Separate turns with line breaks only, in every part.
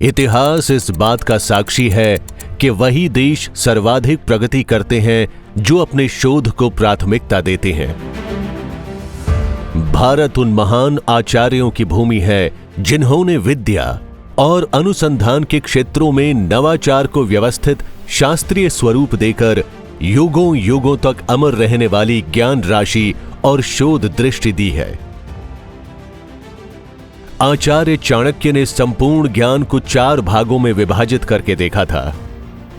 इतिहास इस बात का साक्षी है कि वही देश सर्वाधिक प्रगति करते हैं जो अपने शोध को प्राथमिकता देते हैं। भारत उन महान आचार्यों की भूमि है जिन्होंने विद्या और अनुसंधान के क्षेत्रों में नवाचार को व्यवस्थित शास्त्रीय स्वरूप देकर युगों युगों तक अमर रहने वाली ज्ञान राशि और शोध दृष्टि दी है। आचार्य चाणक्य ने संपूर्ण ज्ञान को 4 भागों में विभाजित करके देखा था।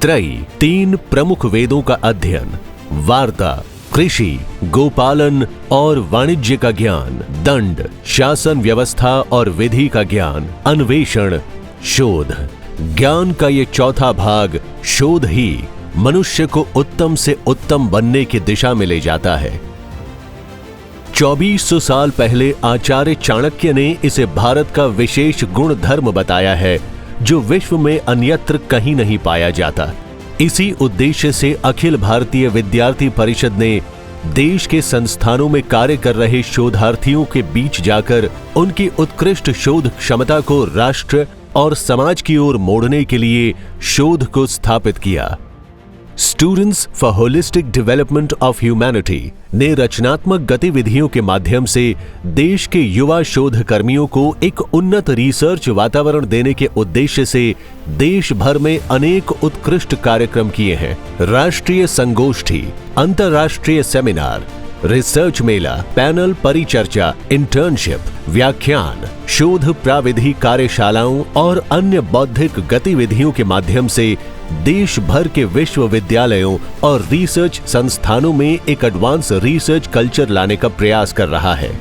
त्रयी 3 प्रमुख वेदों का अध्ययन, वार्ता, कृषि, गोपालन और वाणिज्य का ज्ञान, दंड, शासन व्यवस्था और विधि का ज्ञान, अन्वेषण, शोध। ज्ञान का ये चौथा भाग, शोध ही मनुष्य को उत्तम से उत्तम बनने की दिशा में ले जाता है। 2400 साल पहले आचार्य चाणक्य ने इसे भारत का विशेष गुण धर्म बताया है जो विश्व में अन्यत्र कहीं नहीं पाया जाता। इसी उद्देश्य से अखिल भारतीय विद्यार्थी परिषद ने देश के संस्थानों में कार्य कर रहे शोधार्थियों के बीच जाकर उनकी उत्कृष्ट शोध क्षमता को राष्ट्र और समाज की ओर मोड़ने के लिए शोध को स्थापित किया। Students for holistic development of humanity ने रचनात्मक गतिविधियों के माध्यम से देश के युवा शोधकर्मियों को एक उन्नत रिसर्च वातावरण देने के उद्देश्य से देश भर में अनेक उत्कृष्ट कार्यक्रम किए हैं। राष्ट्रीय संगोष्ठी, अंतर्राष्ट्रीय सेमिनार, रिसर्च मेला, पैनल परिचर्चा, इंटर्नशिप, व्याख्यान, शोध प्राविधि कार्यशालाओं और अन्य बौद्धिक गतिविधियों के माध्यम से देश भर के विश्वविद्यालयों और रिसर्च संस्थानों में एक एडवांस रिसर्च कल्चर लाने का प्रयास कर रहा है।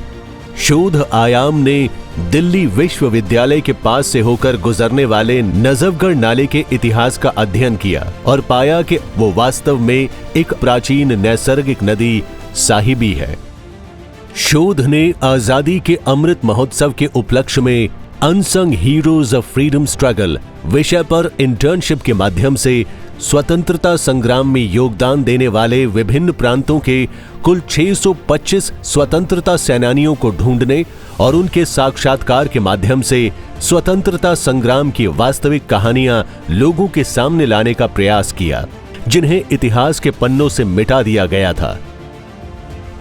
शोध आयाम ने दिल्ली विश्वविद्यालय के पास से होकर गुजरने वाले नजफगढ़ नाले के इतिहास का अध्ययन किया और पाया कि वो वास्तव में एक प्राचीन नैसर्गिक नदी साहिबी है। शोध ने आजादी के अमृत महोत्सव के उपलक्ष्य में unsung heroes of freedom struggle विषय पर इंटर्नशिप के माध्यम से स्वतंत्रता संग्राम में योगदान देने वाले विभिन्न प्रांतों के कुल 625 स्वतंत्रता सेनानियों को ढूंढने और उनके साक्षात्कार के माध्यम से स्वतंत्रता संग्राम की वास्तविक कहानियां लोगों के सामने लाने का प्रयास किया, जिन्हें इतिहास के पन्नों से मिटा दिया गया था।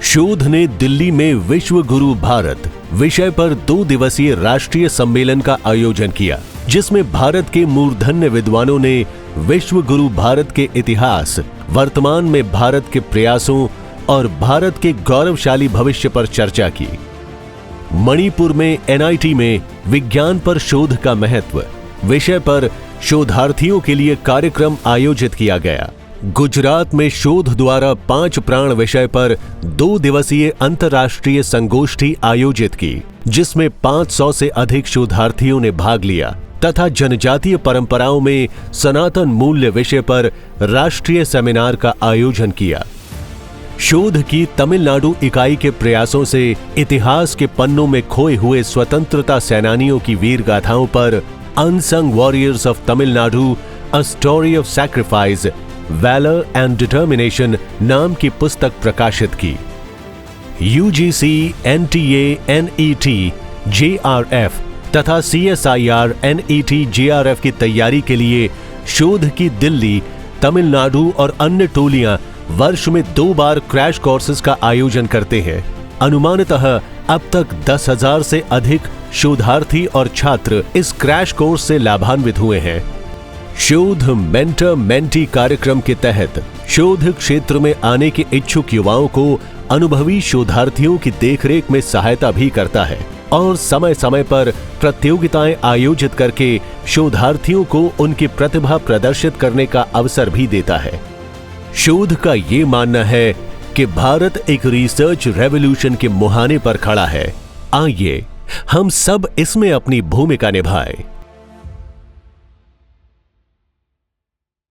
शोध ने दिल्ली में विश्व गुरु भारत विषय पर 2 दिवसीय राष्ट्रीय सम्मेलन का आयोजन किया, जिसमें भारत के मूर्धन्य विद्वानों ने विश्व गुरु भारत के इतिहास, वर्तमान में भारत के प्रयासों और भारत के गौरवशाली भविष्य पर चर्चा की। मणिपुर में NIT में विज्ञान पर शोध का महत्व विषय पर शोधार्थियों के लिए कार्यक्रम आयोजित किया गया। गुजरात में शोध द्वारा 5 प्राण विषय पर 2 दिवसीय अंतर्राष्ट्रीय संगोष्ठी आयोजित की, जिसमें 500 से अधिक शोधार्थियों ने भाग लिया तथा जनजातीय परंपराओं में सनातन मूल्य विषय पर राष्ट्रीय सेमिनार का आयोजन किया। शोध की तमिलनाडु इकाई के प्रयासों से इतिहास के पन्नों में खोए हुए स्वतंत्रता सेनानियों की वीर गाथाओं पर unsung warriors of Tamil Nadu, a story of sacrifice, valour and determination नाम की पुस्तक प्रकाशित की। UGC, NTA, NET, JRF तथा CSIR, NET, JRF की तैयारी के लिए शोध की दिल्ली, तमिलनाडु और अन्य टोलियां वर्ष में 2 बार क्रैश कोर्सेज का आयोजन करते हैं। अनुमानतः अब तक 10,000 से अधिक शोधार्थी और छात्र इस क्रैश कोर्स से लाभान्वित हुए हैं। शोध मेंटर मेंटी कार्यक्रम के तहत शोध क्षेत्र में आने के इच्छुक युवाओं को अनुभवी शोधार्थियों की देखरेख में सहायता भी करता है और समय समय पर प्रतियोगिताएं आयोजित करके शोधार्थियों को उनकी प्रतिभा प्रदर्शित करने का अवसर भी देता है। शोध का ये मानना है कि भारत एक रिसर्च रेवोल्यूशन के मुहाने पर खड़ा है। आइए हम सब इसमें अपनी भूमिका निभाएं।